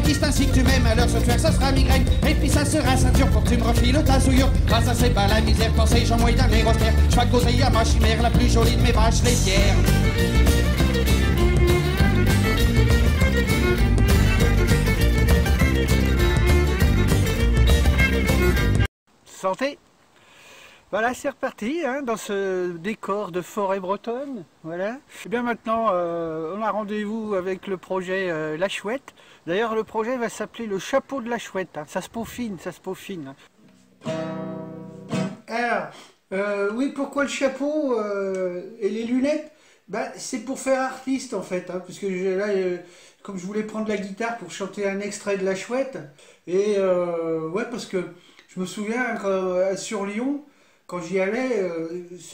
disent ainsi que tu m'aimes, alors ce faire ça sera migraine. Et puis ça sera ceinture pour que tu me refiles ta souillure. Ah ça c'est pas la misère, pensez j'en moyen d'un aérostère. Je vais causer à ma chimère, la plus jolie de mes vaches laitières. Santé. Voilà, c'est reparti hein, dans ce décor de forêt bretonne. Voilà. Et bien maintenant, on a rendez-vous avec le projet La Chouette. D'ailleurs, le projet va s'appeler le chapeau de la chouette. Hein. Ça se peaufine, ça se peaufine. Alors, oui, pourquoi le chapeau et les lunettes? Bah, c'est pour faire artiste en fait, hein, parce que là, comme je voulais prendre la guitare pour chanter un extrait de La Chouette, et ouais, parce que je me souviens sur Lyon, quand j'y allais,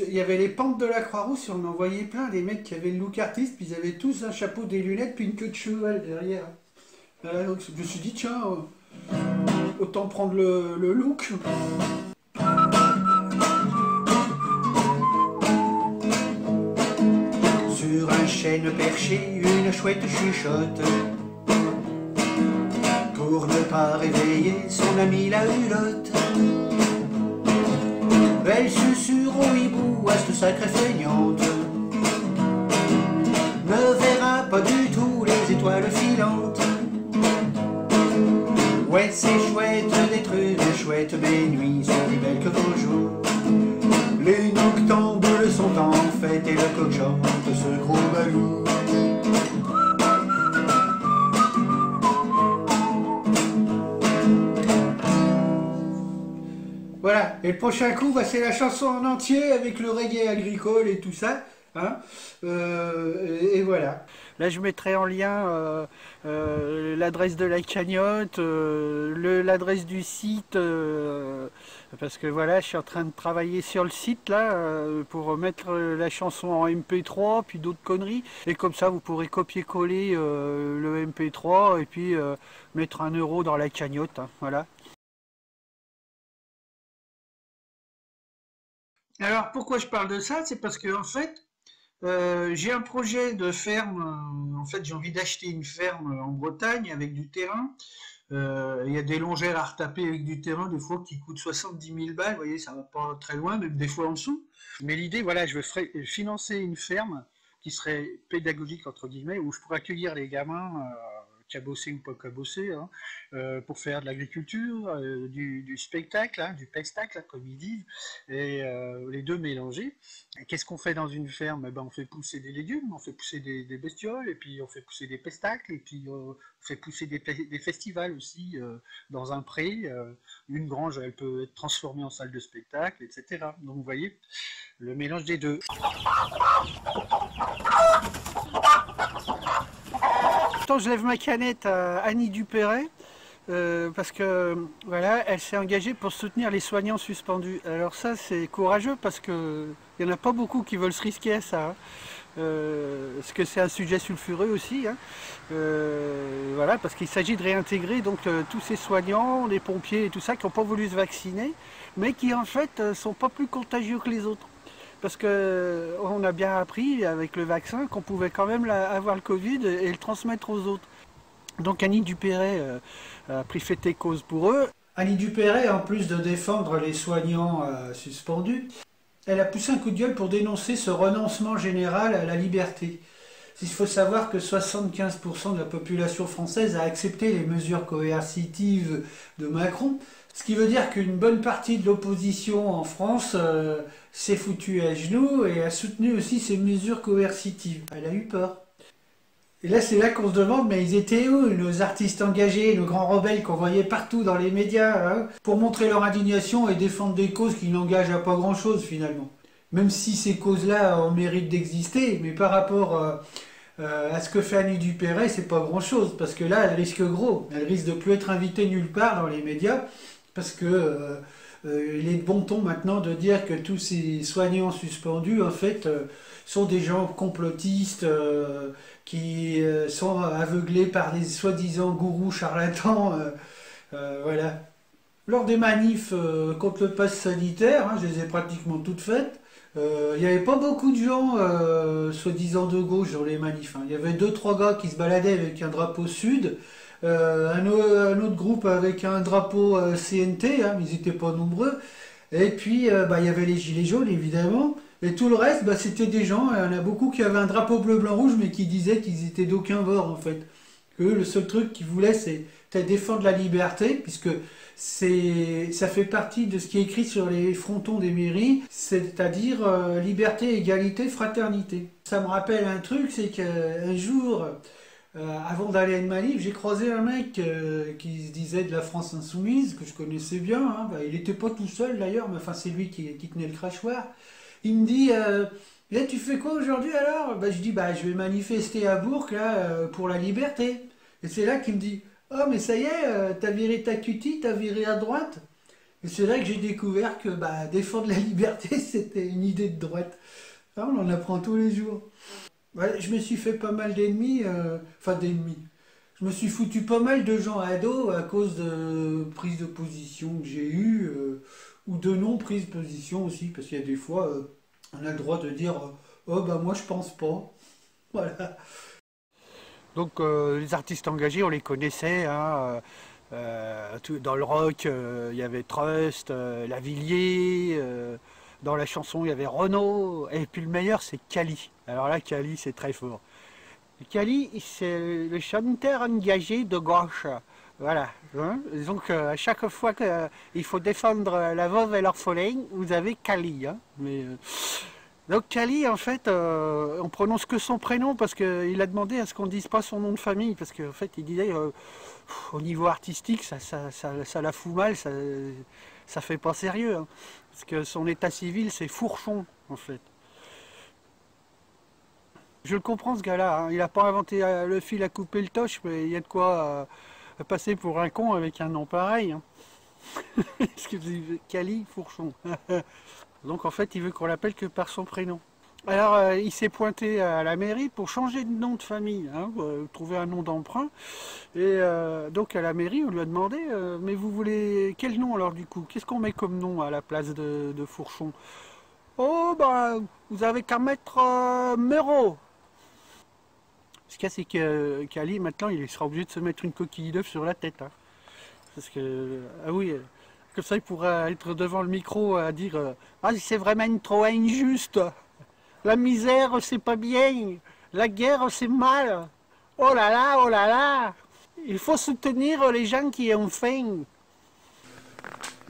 il y avait les pentes de la Croix-Rousse, et on en voyait plein, des mecs qui avaient le look artiste, puis ils avaient tous un chapeau, des lunettes, puis une queue de cheval derrière. Voilà, donc je me suis dit, tiens, autant prendre le look. Sur un chêne perché, une chouette chuchote. Pour ne pas réveiller son ami la hulotte. Elle susurre au hibou à cette sacrée feignante. Ne verra pas du tout les étoiles filantes. Ouais, c'est chouette d'être une chouette, mes nuits sont plus belles que vos jours. Les noctambules sont en fête et le coq chante ce gros balou. Voilà, et le prochain coup, bah, c'est la chanson en entier avec le reggae agricole et tout ça. Hein, et voilà. Là, je mettrai en lien l'adresse de la cagnotte, l'adresse du site, parce que voilà, je suis en train de travailler sur le site là pour mettre la chanson en MP3, puis d'autres conneries. Et comme ça, vous pourrez copier-coller le MP3 et puis mettre 1 € dans la cagnotte. Hein, voilà. Alors, pourquoi je parle de ça? C'est parce que en fait, j'ai un projet de ferme. En fait, j'ai envie d'acheter une ferme en Bretagne avec du terrain. Il y a des longères à retaper avec du terrain, des fois qui coûtent 70 000 balles. Vous voyez, ça va pas très loin, même des fois en dessous. Mais l'idée, voilà, je veux financer une ferme qui serait pédagogique, entre guillemets, où je pourrais accueillir les gamins cabosser ou pas cabosser, hein, pour faire de l'agriculture, du spectacle, hein, du pestacle, hein, comme ils disent, et les deux mélangés. Qu'est-ce qu'on fait dans une ferme? Ben, on fait pousser des légumes, on fait pousser des bestioles, et puis on fait pousser des pestacles, et puis on fait pousser des festivals aussi dans un pré. Une grange, elle peut être transformée en salle de spectacle, etc. Donc vous voyez, le mélange des deux. Je lève ma canette à Annie Dupéret parce que voilà, elle s'est engagée pour soutenir les soignants suspendus. Alors ça, c'est courageux parce que il n'y en a pas beaucoup qui veulent se risquer à ça. Hein. Parce que c'est un sujet sulfureux aussi. Hein. Voilà, parce qu'il s'agit de réintégrer donc tous ces soignants, les pompiers et tout ça qui n'ont pas voulu se vacciner, mais qui en fait sont pas plus contagieux que les autres. Parce qu'on a bien appris avec le vaccin qu'on pouvait quand même avoir le Covid et le transmettre aux autres. Donc Annie Dupéret a pris fait et cause pour eux. Annie Dupéret, en plus de défendre les soignants suspendus, elle a poussé un coup de gueule pour dénoncer ce renoncement général à la liberté. Il faut savoir que 75% de la population française a accepté les mesures coercitives de Macron. Ce qui veut dire qu'une bonne partie de l'opposition en France s'est foutue à genoux et a soutenu aussi ces mesures coercitives. Elle a eu peur. Et là, c'est là qu'on se demande, mais ils étaient où, nos artistes engagés, nos grands rebelles qu'on voyait partout dans les médias, hein, pour montrer leur indignation et défendre des causes qui n'engagent à pas grand-chose finalement. Même si ces causes-là ont mérite d'exister, mais par rapport à ce que fait Annie Dupéret, c'est pas grand-chose, parce que là, elle risque gros. Elle risque de plus être invitée nulle part dans les médias, parce que il est de bon ton maintenant de dire que tous ces soignants suspendus, en fait, sont des gens complotistes qui sont aveuglés par des soi-disant gourous charlatans. Voilà. Lors des manifs contre le pass sanitaire, hein, je les ai pratiquement toutes faites, il n'y avait pas beaucoup de gens soi-disant de gauche dans les manifs. Hein. Il y avait 2-3 gars qui se baladaient avec un drapeau sud, un autre groupe avec un drapeau CNT, hein, mais ils n'étaient pas nombreux. Et puis, il y avait les gilets jaunes, évidemment. Et tout le reste, c'était des gens, il y en a beaucoup qui avaient un drapeau bleu, blanc, rouge, mais qui disaient qu'ils étaient d'aucun bord, en fait. Que le seul truc qu'ils voulaient, c'était défendre la liberté, puisque ça fait partie de ce qui est écrit sur les frontons des mairies, c'est-à-dire liberté, égalité, fraternité. Ça me rappelle un truc, c'est qu'un jour, avant d'aller à une manif, j'ai croisé un mec qui se disait de la France insoumise, que je connaissais bien, hein. Il n'était pas tout seul d'ailleurs, mais enfin c'est lui qui tenait le crachoir. Il me dit, là, tu fais quoi aujourd'hui alors? Je dis, je vais manifester à Bourg là, pour la liberté. Et c'est là qu'il me dit, oh mais ça y est, t'as viré ta cutie, t'as viré à droite. Et c'est là que j'ai découvert que défendre la liberté, c'était une idée de droite. Là, on en apprend tous les jours. Ouais, je me suis fait pas mal d'ennemis, d'ennemis. Je me suis foutu pas mal de gens à dos à cause de prises de position que j'ai eues, ou de non-prise de position aussi, parce qu'il y a des fois, on a le droit de dire oh moi je pense pas. Voilà. Donc les artistes engagés, on les connaissait, hein, dans le rock, il y avait Trust, Lavilliers, dans la chanson il y avait Renaud, et puis le meilleur c'est Cali. Alors là Cali c'est très fort. Cali c'est le chanteur engagé de gauche. Voilà. Hein. Donc à chaque fois qu'il faut défendre la veuve et l'orphelin, vous avez Cali. Hein. Donc Cali, en fait, on prononce que son prénom parce qu'il a demandé à ce qu'on ne dise pas son nom de famille. Parce qu'en fait, il disait, au niveau artistique, ça la fout mal, ça fait pas sérieux. Hein. Parce que son état civil, c'est Fourchon, en fait. Je le comprends, ce gars-là. Hein. Il n'a pas inventé le fil à couper le toche, mais il y a de quoi passer pour un con avec un nom pareil. Hein. Cali Fourchon. Donc en fait, il veut qu'on l'appelle que par son prénom. Alors il s'est pointé à la mairie pour changer de nom de famille, hein, trouver un nom d'emprunt. Et donc à la mairie, on lui a demandé mais vous voulez quel nom alors du coup? Qu'est-ce qu'on met comme nom à la place de Fourchon? Oh vous avez qu'à mettre Meuro. Ce qu'il y a, c'est que Cali, maintenant, il sera obligé de se mettre une coquille d'œuf sur la tête. Hein. Parce que, ah oui, comme ça, il pourra être devant le micro à dire ah, c'est vraiment trop injuste. La misère, c'est pas bien. La guerre, c'est mal. Oh là là, oh là là. Il faut soutenir les gens qui ont faim.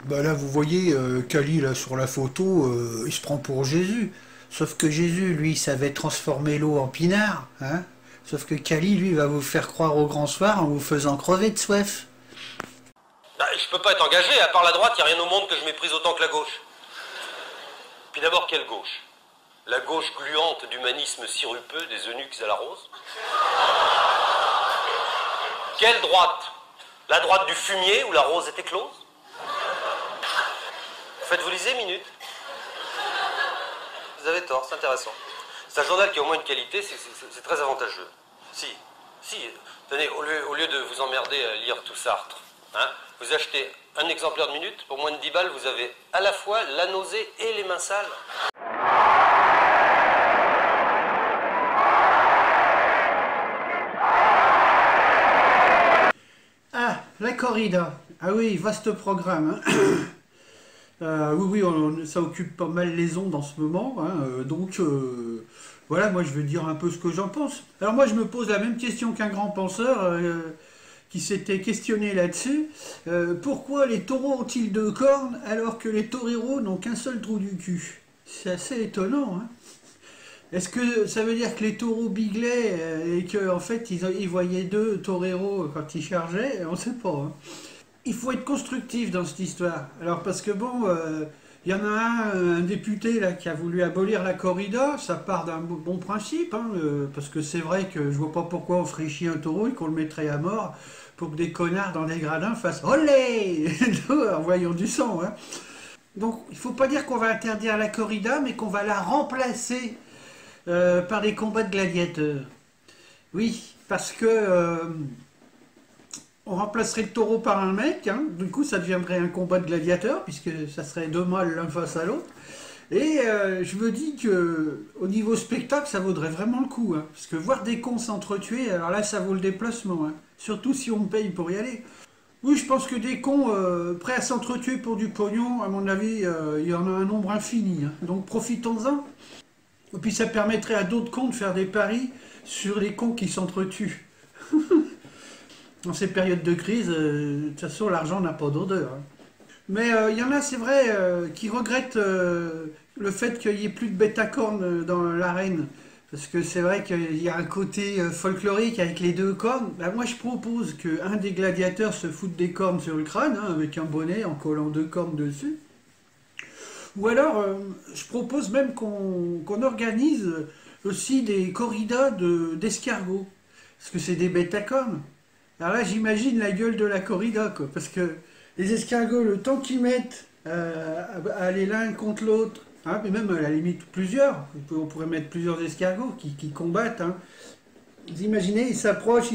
Là, vous voyez, Cali, là, sur la photo, il se prend pour Jésus. Sauf que Jésus, lui, savait transformer l'eau en pinard. Hein. Sauf que Cali, lui, va vous faire croire au grand soir en vous faisant crever de soif. Je peux pas être engagé, à part la droite, il n'y a rien au monde que je méprise autant que la gauche. Puis d'abord, quelle gauche? La gauche gluante d'humanisme sirupeux des eunuques à la rose? Quelle droite? La droite du fumier où la rose est éclose? Faites-vous liser, minute? Vous avez tort, c'est intéressant. C'est un journal qui a au moins une qualité, c'est très avantageux. Si, tenez, au lieu de vous emmerder à lire tout Sartre, hein, vous achetez un exemplaire de minute, pour moins de 10 balles, vous avez à la fois la nausée et les mains sales. Ah, la corrida. Ah oui, vaste programme. Hein. Oui, ça occupe pas mal les ondes en ce moment. Hein, donc, voilà, moi je veux dire un peu ce que j'en pense. Alors moi je me pose la même question qu'un grand penseur qui s'était questionné là-dessus. Pourquoi les taureaux ont-ils 2 cornes alors que les toreros n'ont qu'un seul trou du cul? C'est assez étonnant. Hein. Est-ce que ça veut dire que les taureaux biglaient et qu'en fait ils voyaient 2 toreros quand ils chargeaient? On ne sait pas. Hein. Il faut être constructif dans cette histoire. Alors parce que bon, il y en a un député là qui a voulu abolir la corrida, ça part d'un bon principe, hein, parce que c'est vrai que je vois pas pourquoi on ferait chier un taureau et qu'on le mettrait à mort pour que des connards dans des gradins fassent olé en voyant du sang. Hein. Donc il faut pas dire qu'on va interdire la corrida, mais qu'on va la remplacer par des combats de gladiateurs. Oui, parce que on remplacerait le taureau par un mec, hein. Du coup ça deviendrait un combat de gladiateurs, puisque ça serait 2 mâles l'un face à l'autre. Et je me dis que au niveau spectacle, ça vaudrait vraiment le coup. Hein, parce que voir des cons s'entretuer, alors là, ça vaut le déplacement. Hein, surtout si on me paye pour y aller. Oui, je pense que des cons prêts à s'entretuer pour du pognon, à mon avis, il y en a un nombre infini. Hein, donc profitons-en. Et puis ça permettrait à d'autres cons de faire des paris sur les cons qui s'entretuent. Dans ces périodes de crise, de toute façon, l'argent n'a pas d'odeur. Hein. Mais il y en a, c'est vrai, qui regrettent le fait qu'il n'y ait plus de bêta-cornes dans l'arène. Parce que c'est vrai qu'il y a un côté folklorique avec les deux cornes. Bah, moi, je propose qu'un des gladiateurs se foute des cornes sur le crâne, hein, avec un bonnet en collant 2 cornes dessus. Ou alors, je propose même qu'on organise aussi des corridas d'escargots. Parce que c'est des bêtes à cornes. Alors là, j'imagine la gueule de la corrida, quoi. Parce que les escargots, le temps qu'ils mettent à aller l'un contre l'autre, hein, mais même à la limite plusieurs, on pourrait mettre plusieurs escargots qui combattent. Hein. Vous imaginez, ils s'approchent,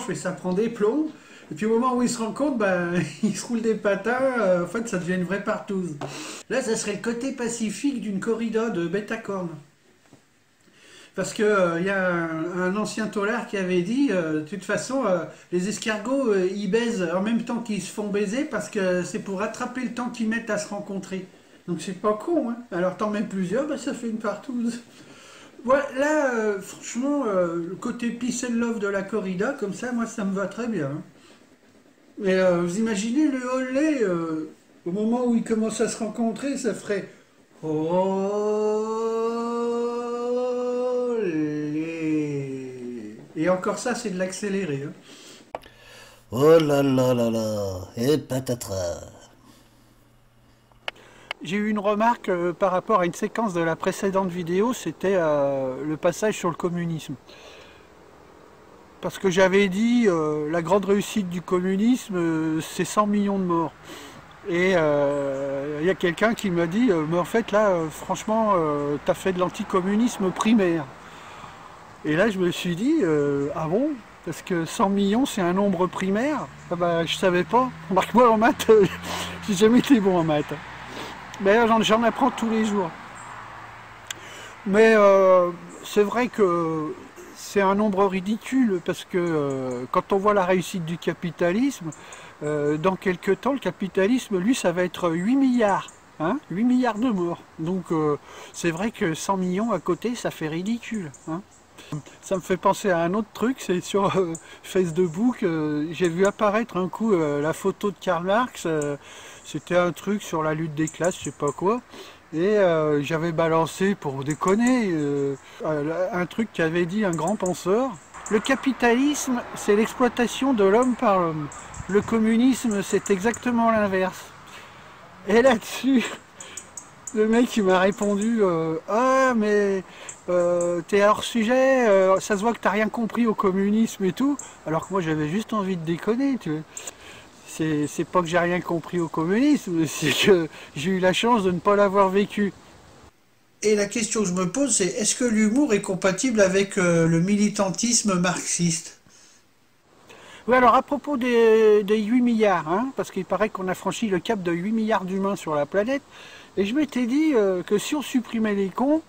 mais ça prend des plombs. Et puis au moment où ils se rendent compte, ben, ils se roulent des patins, en fait ça devient une vraie partouze. Là, ça serait le côté pacifique d'une corrida de bêtes à cornes. Parce qu'il y a un ancien taulard qui avait dit, de toute façon, les escargots, ils baisent en même temps qu'ils se font baiser parce que c'est pour rattraper le temps qu'ils mettent à se rencontrer. Donc c'est pas con, hein. Alors t'en mets plusieurs, ben, ça fait une partouze. Voilà, là, franchement, le côté peace and love de la corrida, comme ça, moi, ça me va très bien. Hein. Mais vous imaginez le olé, au moment où ils commencent à se rencontrer, ça ferait... Et encore ça, c'est de l'accéléré. Hein. Oh là là là là, et patatras. J'ai eu une remarque par rapport à une séquence de la précédente vidéo, c'était le passage sur le communisme. Parce que j'avais dit, la grande réussite du communisme, c'est 100 millions de morts. Et il y a quelqu'un qui m'a dit, mais en fait là, franchement, t'as fait de l'anticommunisme primaire. Et là, je me suis dit, ah bon? Parce que 100 millions, c'est un nombre primaire? Ah bah, je savais pas. Remarque-moi, en maths, j'ai jamais été bon en maths. Mais j'en apprends tous les jours. Mais c'est vrai que c'est un nombre ridicule, parce que quand on voit la réussite du capitalisme, dans quelques temps, le capitalisme, lui, ça va être 8 milliards. Hein, 8 milliards de morts. Donc c'est vrai que 100 millions à côté, ça fait ridicule. Hein. Ça me fait penser à un autre truc, c'est sur Facebook, j'ai vu apparaître un coup la photo de Karl Marx, c'était un truc sur la lutte des classes, je sais pas quoi, et j'avais balancé pour déconner un truc qu'avait dit un grand penseur. Le capitalisme, c'est l'exploitation de l'homme par l'homme. Le communisme, c'est exactement l'inverse. Et là-dessus, le mec il m'a répondu ah mais t'es hors sujet, ça se voit que t'as rien compris au communisme et tout, alors que moi j'avais juste envie de déconner, tu vois. C'est pas que j'ai rien compris au communisme, c'est que j'ai eu la chance de ne pas l'avoir vécu. Et la question que je me pose, c'est est-ce que l'humour est compatible avec le militantisme marxiste? Oui, alors à propos des 8 milliards, hein, parce qu'il paraît qu'on a franchi le cap de 8 milliards d'humains sur la planète, et je m'étais dit que si on supprimait les cons,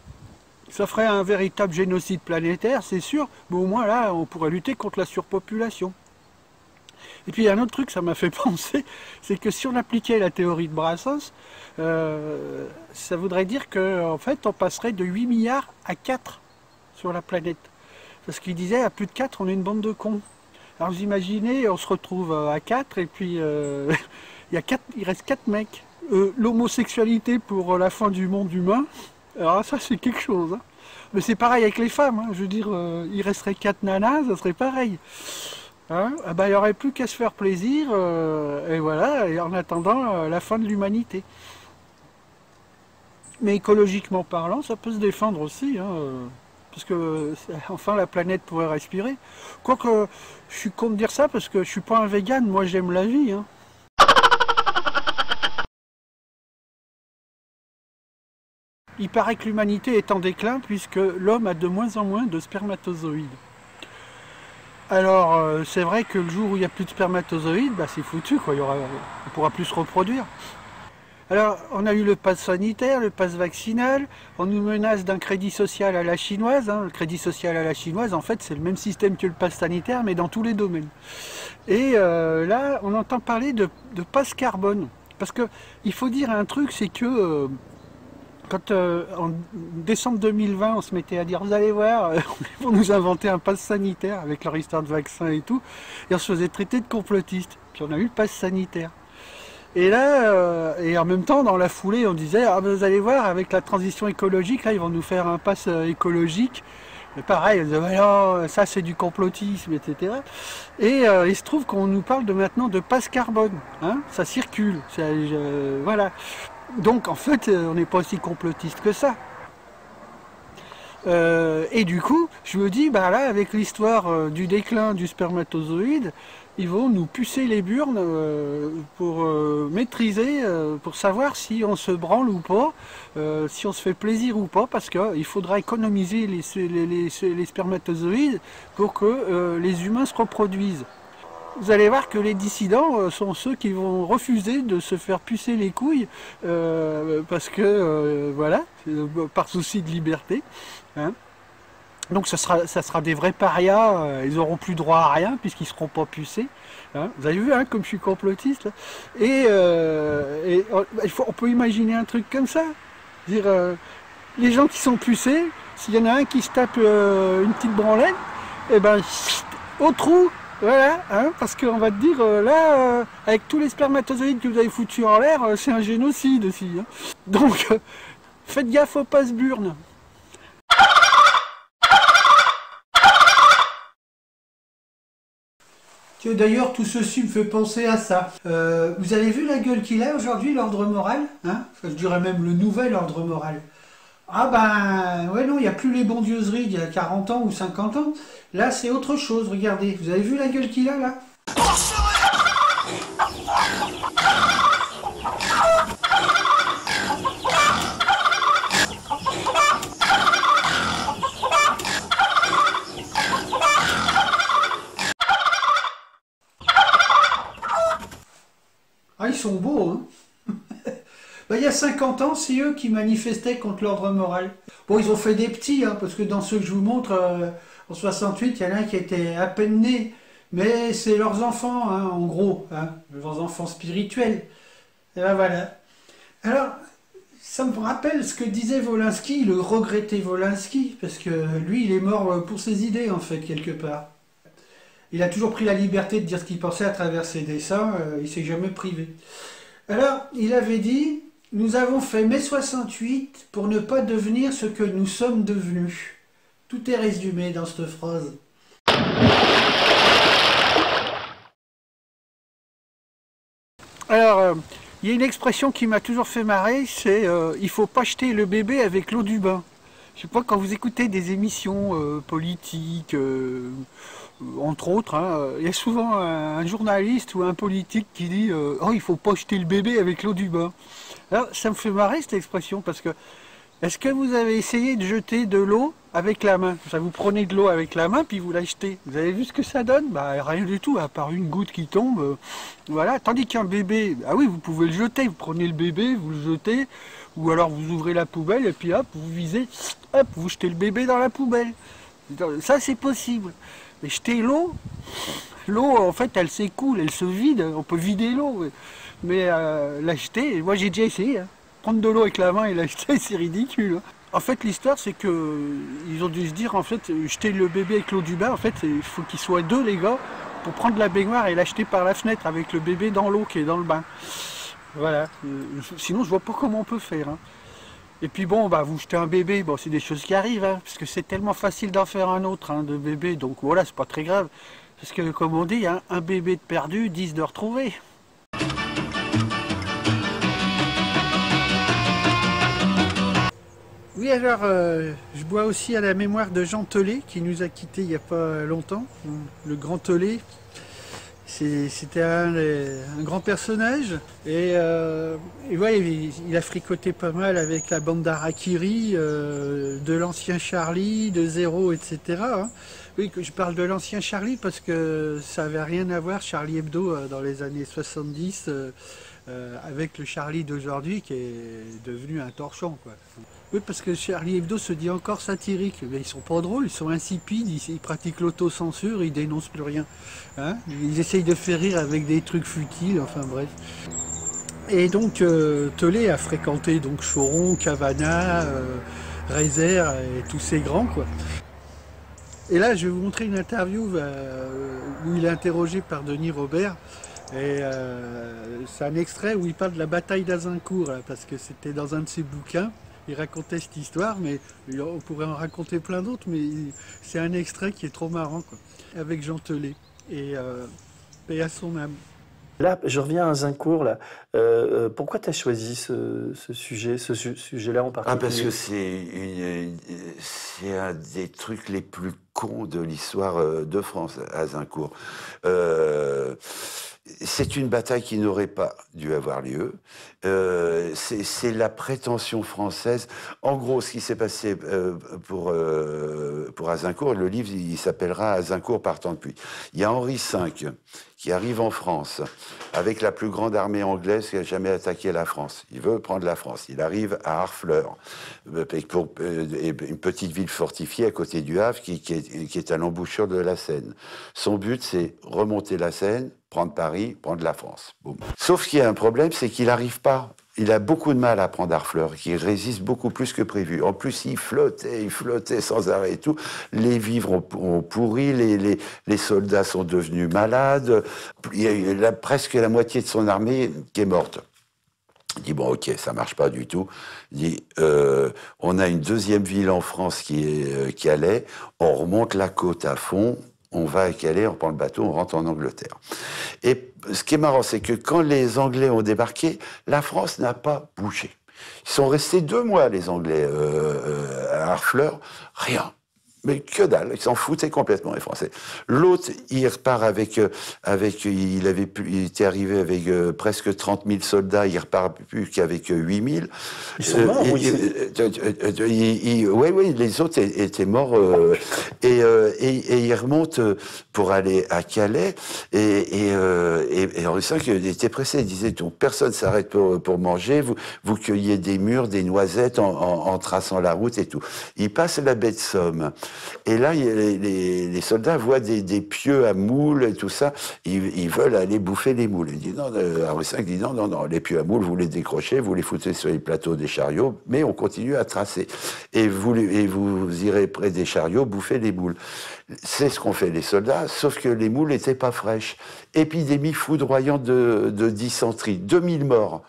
ça ferait un véritable génocide planétaire, c'est sûr, mais au moins là, on pourrait lutter contre la surpopulation. Et puis il y a un autre truc, ça m'a fait penser, c'est que si on appliquait la théorie de Brassens, ça voudrait dire qu'en fait, on passerait de 8 milliards à 4 sur la planète. Parce qu'il disait, à plus de 4, on est une bande de cons. Alors vous imaginez, on se retrouve à 4, et puis il reste 4 mecs. L'homosexualité pour la fin du monde humain, alors ça c'est quelque chose. Hein. Mais c'est pareil avec les femmes, hein. Je veux dire, il resterait 4 nanas, ça serait pareil. Hein, ah bah, il n'y aurait plus qu'à se faire plaisir, et voilà, et en attendant la fin de l'humanité. Mais écologiquement parlant, ça peut se défendre aussi, hein, parce que enfin la planète pourrait respirer. Quoique, je suis contre dire ça parce que je suis pas un vegan, moi j'aime la vie. Hein. Il paraît que l'humanité est en déclin puisque l'homme a de moins en moins de spermatozoïdes. Alors c'est vrai que le jour où il n'y a plus de spermatozoïdes, bah, c'est foutu, quoi. On ne pourra plus se reproduire. Alors, on a eu le pass sanitaire, le pass vaccinal, on nous menace d'un crédit social à la chinoise. Hein. Le crédit social à la chinoise, en fait, c'est le même système que le pass sanitaire, mais dans tous les domaines. Et là, on entend parler de pass carbone. Parce qu'il faut dire un truc, c'est que quand en décembre 2020, on se mettait à dire, vous allez voir, ils vont nous inventer un pass sanitaire avec leur histoire de vaccin et tout, et on se faisait traiter de complotiste. Puis on a eu le pass sanitaire. Et là, et en même temps, dans la foulée, on disait, ah, vous allez voir, avec la transition écologique, là, ils vont nous faire un pass écologique. Mais pareil, on disait, non, ça c'est du complotisme, etc. Et il se trouve qu'on nous parle maintenant de pass carbone. Hein, ça circule. Voilà. Donc en fait, on n'est pas aussi complotiste que ça. Et du coup, je me dis, bah là, avec l'histoire du déclin du spermatozoïde, ils vont nous pucer les burnes pour maîtriser, pour savoir si on se branle ou pas, si on se fait plaisir ou pas, parce qu'il faudra économiser les spermatozoïdes pour que les humains se reproduisent. Vous allez voir que les dissidents sont ceux qui vont refuser de se faire pucer les couilles, parce que, voilà, par souci de liberté. Hein. Donc ça sera des vrais parias, ils n'auront plus droit à rien puisqu'ils ne seront pas pucés. Hein. Vous avez vu hein, comme je suis complotiste là. Et on peut imaginer un truc comme ça. Dire, les gens qui sont pucés, s'il y en a un qui se tape une petite branlette, et ben au trou, voilà, hein, parce qu'on va te dire, là, avec tous les spermatozoïdes que vous avez foutus en l'air, c'est un génocide aussi. Hein. Donc, faites gaffe aux passe-burnes. D'ailleurs, tout ceci me fait penser à ça. Vous avez vu la gueule qu'il a aujourd'hui, l'ordre moral, hein? Enfin, je dirais même le nouvel ordre moral. Ah ben, ouais non, il n'y a plus les bondieuseries d'il y a 40 ans ou 50 ans. Là, c'est autre chose, regardez. Vous avez vu la gueule qu'il a, là? Ah, ils sont beaux, hein. Ben, il y a 50 ans, c'est eux qui manifestaient contre l'ordre moral. Bon, ils ont fait des petits, hein, parce que dans ceux que je vous montre, en 68, il y en a un qui était à peine né. Mais c'est leurs enfants, hein, en gros, hein, leurs enfants spirituels. Et ben voilà. Alors, ça me rappelle ce que disait Wolinski, le regretté Wolinski, parce que lui, il est mort pour ses idées, en fait, quelque part. Il a toujours pris la liberté de dire ce qu'il pensait à travers ses dessins, il ne s'est jamais privé. Alors, il avait dit, nous avons fait mai 68 pour ne pas devenir ce que nous sommes devenus. Tout est résumé dans cette phrase. Alors, il y a une expression qui m'a toujours fait marrer, c'est il ne faut pas jeter le bébé avec l'eau du bain. Je sais pas, quand vous écoutez des émissions politiques, entre autres, hein, il y a souvent un journaliste ou un politique qui dit oh, il faut pas jeter le bébé avec l'eau du bain. Alors, ça me fait marrer cette expression, parce que est-ce que vous avez essayé de jeter de l'eau avec la main? Ça, vous prenez de l'eau avec la main, puis vous la jetez. Vous avez vu ce que ça donne? Bah, rien du tout, à part une goutte qui tombe. Voilà. Tandis qu'un bébé, ah oui, vous pouvez le jeter. Vous prenez le bébé, vous le jetez, ou alors vous ouvrez la poubelle, et puis hop, vous visez, hop, vous jetez le bébé dans la poubelle. Ça, c'est possible. Mais jeter l'eau, en fait, elle s'écoule, elle se vide. On peut vider l'eau, mais la jeter, moi j'ai déjà essayé. Hein. Prendre de l'eau avec la main et la jeter, c'est ridicule. Hein. En fait, l'histoire, c'est que ils ont dû se dire, en fait, jeter le bébé avec l'eau du bain, en fait, il faut qu'ils soient deux, les gars, pour prendre la baignoire et l'acheter par la fenêtre avec le bébé dans l'eau qui est dans le bain. Voilà. Sinon, je vois pas comment on peut faire. Hein. Et puis bon, bah, vous jetez un bébé, bon, c'est des choses qui arrivent, hein, parce que c'est tellement facile d'en faire un autre, hein, de bébé, donc voilà, c'est pas très grave. Parce que, comme on dit, hein, un bébé de perdu, 10 de retrouvé. Oui, alors, je bois aussi à la mémoire de Jean Telet, qui nous a quittés il n'y a pas longtemps, le grand Telet. C'était un grand personnage, et ouais, il a fricoté pas mal avec la bande d'Harakiri, de l'ancien Charlie, de Zéro, etc. Hein. Oui, que je parle de l'ancien Charlie parce que ça n'avait rien à voir, Charlie Hebdo, dans les années 70, avec le Charlie d'aujourd'hui qui est devenu un torchon, quoi. Oui, parce que Charlie Hebdo se dit encore satirique, mais ils sont pas drôles, ils sont insipides, ils pratiquent l'autocensure, ils dénoncent plus rien. Hein, ils essayent de faire rire avec des trucs futiles, enfin bref. Et donc Tollet a fréquenté donc Choron, Cavana, Rézère et tous ces grands, quoi. Et là, je vais vous montrer une interview où il est interrogé par Denis Robert. Et c'est un extrait où il parle de la bataille d'Azincourt, là, parce que c'était dans un de ses bouquins. Il racontait cette histoire, mais on pourrait en raconter plein d'autres, mais c'est un extrait qui est trop marrant, quoi, avec Jean Tollet. Et paix à son âme. Là, je reviens à Azincourt. Là. Pourquoi tu as choisi ce sujet-là en particulier? Parce que c'est un des trucs les plus cons de l'histoire de France, Azincourt. C'est une bataille qui n'aurait pas dû avoir lieu. C'est la prétention française. En gros, ce qui s'est passé pour Azincourt, le livre, il s'appellera Azincourt partant de pluie. Il y a Henri V qui arrive en France avec la plus grande armée anglaise qui a jamais attaqué la France. Il veut prendre la France. Il arrive à Harfleur, une petite ville fortifiée à côté du Havre qui est à l'embouchure de la Seine. Son but, c'est remonter la Seine, prendre Paris, prendre la France. Boum. Sauf qu'il y a un problème, c'est qu'il n'arrive pas. Il a beaucoup de mal à prendre Harfleur, qui résiste beaucoup plus que prévu. En plus, il flottait sans arrêt et tout. Les vivres ont pourri, les soldats sont devenus malades. Il y a presque la moitié de son armée qui est morte. Il dit, bon, ok, ça marche pas du tout. Il dit, on a une deuxième ville en France qui est Calais. On remonte la côte à fond. On va à Calais, on prend le bateau, on rentre en Angleterre. Et ce qui est marrant, c'est que quand les Anglais ont débarqué, la France n'a pas bougé. Ils sont restés 2 mois, les Anglais, à Harfleur, rien. Mais que dalle, ils s'en foutaient complètement, les Français. L'autre, il repart il était arrivé avec presque 30 000 soldats, il repart plus qu'avec 8 000. Ils sont morts, oui. Oui, les autres étaient morts. Et il remonte pour aller à Calais. Et Henri V était pressé. Il disait, donc, personne ne s'arrête pour manger. Vous cueillez des mûres, des noisettes en traçant la route et tout. Il passe la baie de Somme. Et là, les soldats voient des pieux à moules et tout ça. Ils veulent aller bouffer les moules. Il dit non, Henri V dit non, les pieux à moules, vous les décrochez, vous les foutez sur les plateaux des chariots, mais on continue à tracer. Et vous irez près des chariots bouffer les moules. C'est ce qu'ont fait les soldats, sauf que les moules n'étaient pas fraîches. Épidémie foudroyante de dysenterie, 2000 morts.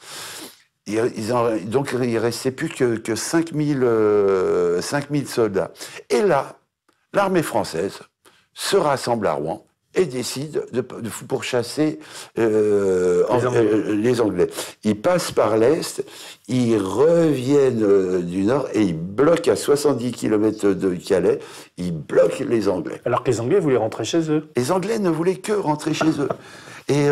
Donc il ne restait plus que 5000 soldats. Et là, l'armée française se rassemble à Rouen et décide de pourchasser les Anglais. Ils passent par l'Est, ils reviennent du Nord et ils bloquent à 70 km de Calais, ils bloquent les Anglais. Alors que les Anglais voulaient rentrer chez eux. Les Anglais ne voulaient que rentrer chez eux. Et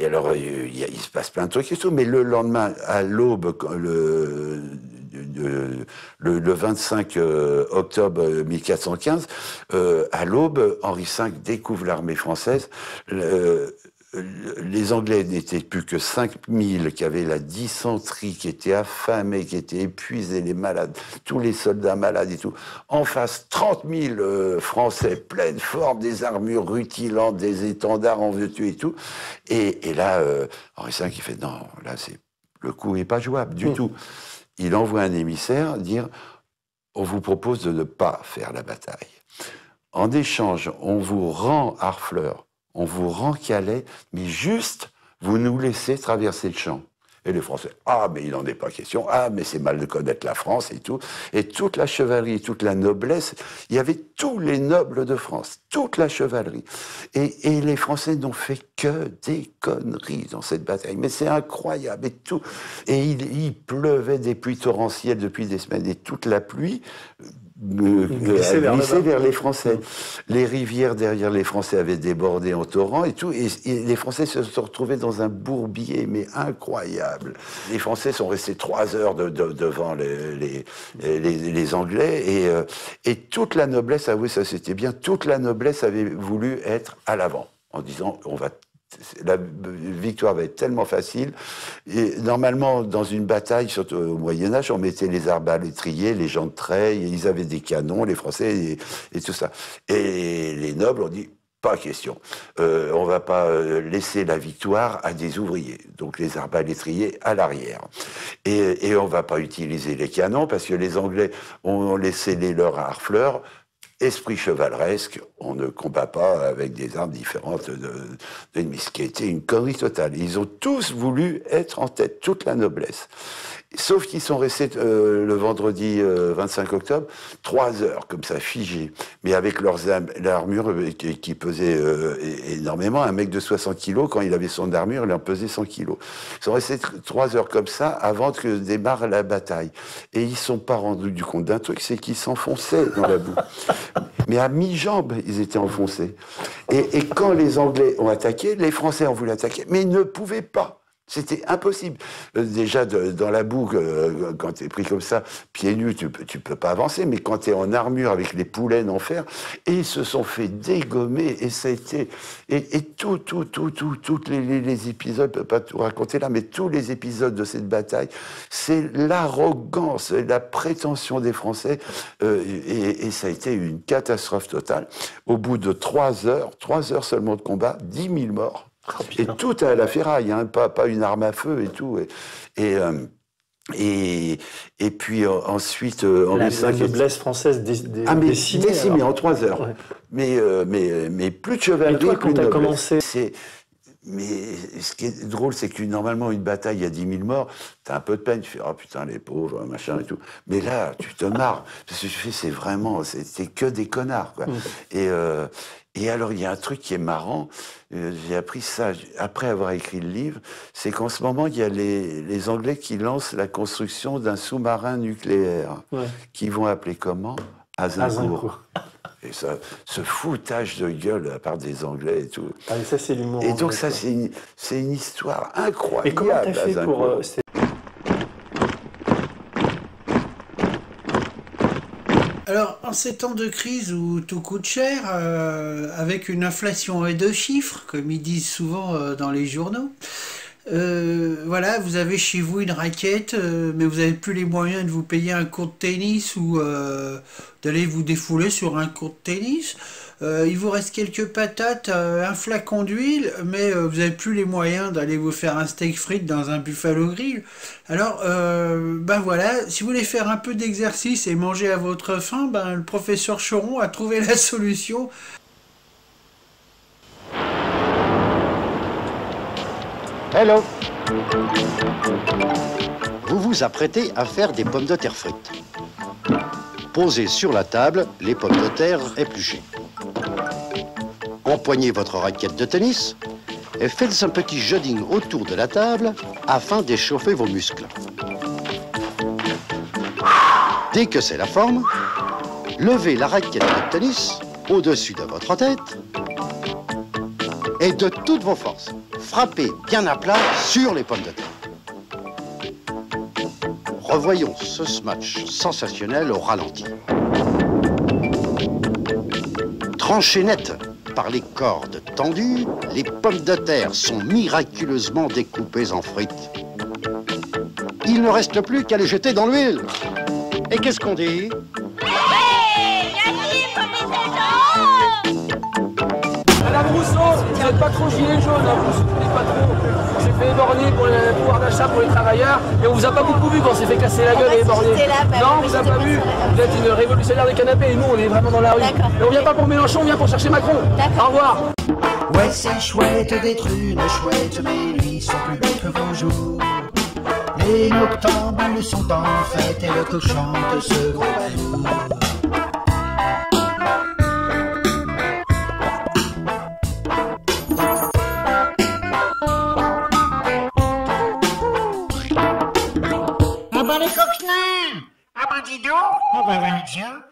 alors, il se passe plein de trucs et tout, mais le lendemain, à l'aube, le 25 octobre 1415, à l'aube, Henri V découvre l'armée française. Les Anglais n'étaient plus que 5000 qui avaient la dysenterie, qui étaient affamés, qui étaient épuisés, les malades, tous les soldats malades et tout. En face, 30 000 Français, pleine forme, des armures rutilantes, des étendards en vertu et tout. Et là, Henri V, il fait non, là, le coup n'est pas jouable du tout. Il envoie un émissaire dire on vous propose de ne pas faire la bataille. En échange, on vous rend Harfleur. On vous rend Calais, mais juste, vous nous laissez traverser le champ. Et les Français, mais il n'en est pas question, mais c'est mal de connaître la France et tout. Et toute la chevalerie, toute la noblesse, il y avait tous les nobles de France, toute la chevalerie. Et les Français n'ont fait que des conneries dans cette bataille. Mais c'est incroyable et tout. Et il pleuvait des pluies torrentielles depuis des semaines. Et toute la pluie glissait vers les Français. Les rivières derrière les Français avaient débordé en torrent et tout, et les Français se sont retrouvés dans un bourbier, mais incroyable. Les Français sont restés 3 heures devant les Anglais, et toute la noblesse, oui, ça c'était bien, toute la noblesse avait voulu être à l'avant, en disant, on va la victoire va être tellement facile. Et normalement, dans une bataille, surtout au Moyen-Âge, on mettait les arbalétriers, les gens de trait, ils avaient des canons, les Français, et tout ça. Et les nobles ont dit, pas question. On va pas laisser la victoire à des ouvriers. Donc les arbalétriers à l'arrière. Et on va pas utiliser les canons, parce que les Anglais ont laissé les leurs à Harfleur. Esprit chevaleresque, on ne combat pas avec des armes différentes d'ennemis, ce qui a été une connerie totale. Ils ont tous voulu être en tête, toute la noblesse. Sauf qu'ils sont restés le vendredi 25 octobre, 3 heures, comme ça, figés, mais avec l'armure qui pesait énormément. Un mec de 60 kilos, quand il avait son armure, il en pesait 100 kilos. Ils sont restés 3 heures comme ça, avant que démarre la bataille. Et ils ne sont pas rendus du compte d'un truc, c'est qu'ils s'enfonçaient dans la boue. Mais à mi-jambe, ils étaient enfoncés. Et quand les Anglais ont attaqué, les Français ont voulu attaquer, mais ils ne pouvaient pas. C'était impossible. Déjà, dans la boue, quand tu es pris comme ça, pieds nus, tu peux pas avancer, mais quand tu es en armure avec les poulaines en fer, et ils se sont fait dégommer, et ça a été... Et tous les épisodes, je peux pas tout raconter là, mais tous les épisodes de cette bataille, c'est l'arrogance, la prétention des Français, et ça a été une catastrophe totale. Au bout de 3 heures seulement de combat, 10 000 morts. Oh, et tout à la ferraille, hein, pas une arme à feu et tout. Et puis ensuite, la noblesse française décimée en 3 heures. Ouais. Mais plus de chevalerie, et toi, quand tu as commencé... Mais ce qui est drôle, c'est que normalement, une bataille, il y a 10 000 morts, t'as un peu de peine, tu fais « Oh putain, les pauvres, machin et tout ». Mais là, tu te marres, parce que tu fais, c'est que des connards, quoi. Et alors, il y a un truc qui est marrant, j'ai appris ça après avoir écrit le livre, c'est qu'en ce moment, il y a les Anglais qui lancent la construction d'un sous-marin nucléaire, qu'ils vont appeler comment ? Azincourt. Et ça, ce foutage de gueule de la part des Anglais et tout. Ah, mais ça, c'est l'humour. Et donc, ça, c'est une histoire incroyable. Et comment t'as fait pour... Alors, en ces temps de crise où tout coûte cher, avec une inflation à 2 chiffres, comme ils disent souvent dans les journaux, voilà, vous avez chez vous une raquette, mais vous n'avez plus les moyens de vous payer un court de tennis ou d'aller vous défouler sur un court de tennis. Il vous reste quelques patates, un flacon d'huile, mais vous n'avez plus les moyens d'aller vous faire un steak frites dans un Buffalo Grill. Alors, ben voilà, si vous voulez faire un peu d'exercice et manger à votre faim, ben le professeur Choron a trouvé la solution. Hello. Vous vous apprêtez à faire des pommes de terre frites. Posez sur la table les pommes de terre épluchées. Empoignez votre raquette de tennis et faites un petit jogging autour de la table afin d'échauffer vos muscles. Dès que c'est la forme, levez la raquette de tennis au-dessus de votre tête et de toutes vos forces, frappez bien à plat sur les pommes de terre. Revoyons ce match sensationnel au ralenti. Tranchées net par les cordes tendues, les pommes de terre sont miraculeusement découpées en frites. Il ne reste plus qu'à les jeter dans l'huile. Et qu'est-ce qu'on dit ? Madame Rousseau, vous n'êtes pas trop gilet jaune, hein, vous soutenez pas trop. On s'est fait éborgner pour le pouvoir d'achat pour les travailleurs et on vous a pas beaucoup vu quand on s'est fait casser la gueule et éborgner. Non, on vous a pas vu. Vous êtes une révolutionnaire des canapés et nous on est vraiment dans la rue. Et on vient pas pour Mélenchon, on vient pour chercher Macron. Au revoir. Ouais, c'est chouette d'être une chouette, mais lui sont plus belles que vos jours. Les noctambules sont en fête et le coq chante ce gros balourd. Ah ben les coquins! Ah ben dis donc! Oh ben voilà, tiens!